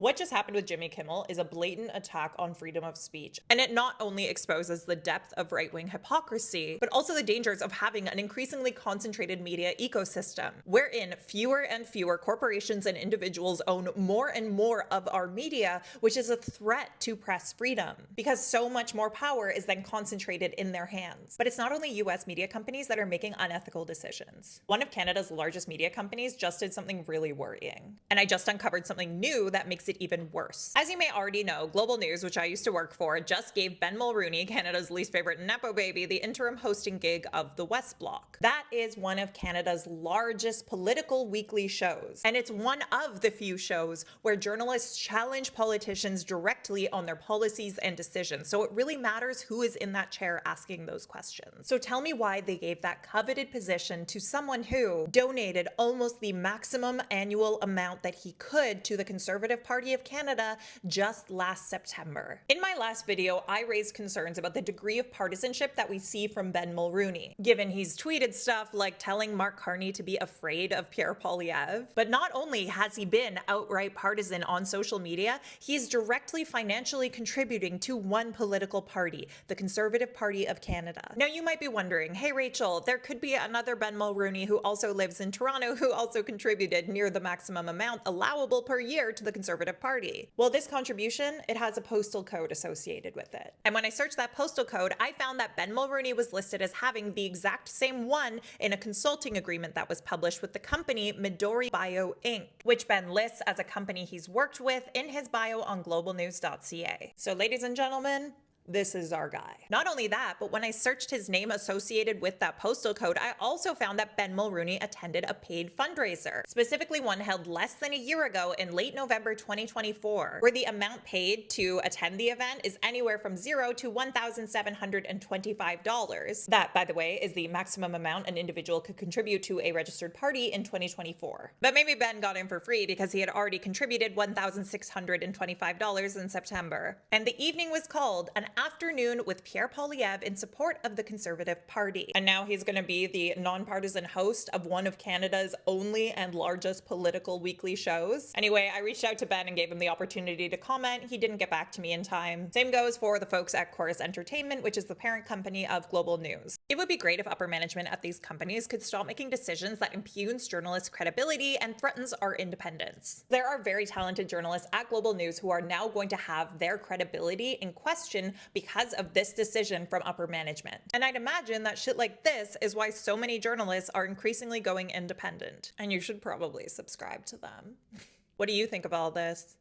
What just happened with Jimmy Kimmel is a blatant attack on freedom of speech, and it not only exposes the depth of right-wing hypocrisy, but also the dangers of having an increasingly concentrated media ecosystem, wherein fewer and fewer corporations and individuals own more and more of our media, which is a threat to press freedom, because so much more power is then concentrated in their hands. But it's not only US media companies that are making unethical decisions. One of Canada's largest media companies just did something really worrying, and I just uncovered something new that makes it even worse. As you may already know, Global News, which I used to work for, just gave Ben Mulroney, Canada's least favorite nepo baby, the interim hosting gig of the West Block. That is one of Canada's largest political weekly shows, and it's one of the few shows where journalists challenge politicians directly on their policies and decisions, so it really matters who is in that chair asking those questions. So tell me why they gave that coveted position to someone who donated almost the maximum annual amount that he could to the Conservative Party of Canada just last September. In my last video, I raised concerns about the degree of partisanship that we see from Ben Mulroney, given he's tweeted stuff like telling Mark Carney to be afraid of Pierre Poilievre. But not only has he been outright partisan on social media, he's directly financially contributing to one political party, the Conservative Party of Canada. Now you might be wondering, hey Rachel, there could be another Ben Mulroney who also lives in Toronto who also contributed near the maximum amount allowable per year to the Conservative Party. Well, this contribution, it has a postal code associated with it. And when I searched that postal code, I found that Ben Mulroney was listed as having the exact same one in a consulting agreement that was published with the company Midori Bio Inc., which Ben lists as a company he's worked with in his bio on globalnews.ca. So ladies and gentlemen, this is our guy. Not only that, but when I searched his name associated with that postal code, I also found that Ben Mulroney attended a paid fundraiser, specifically one held less than a year ago in late November 2024, where the amount paid to attend the event is anywhere from $0 to $1,725. That, by the way, is the maximum amount an individual could contribute to a registered party in 2024. But maybe Ben got in for free because he had already contributed $1,625 in September. And the evening was called An Afternoon with Pierre Poilievre in support of the Conservative Party. And now he's going to be the nonpartisan host of one of Canada's only and largest political weekly shows. Anyway, I reached out to Ben and gave him the opportunity to comment. He didn't get back to me in time. Same goes for the folks at Chorus Entertainment, which is the parent company of Global News. It would be great if upper management at these companies could stop making decisions that impugns journalists' credibility and threatens our independence. There are very talented journalists at Global News who are now going to have their credibility in question because of this decision from upper management. And I'd imagine that shit like this is why so many journalists are increasingly going independent. And you should probably subscribe to them. What do you think of all this?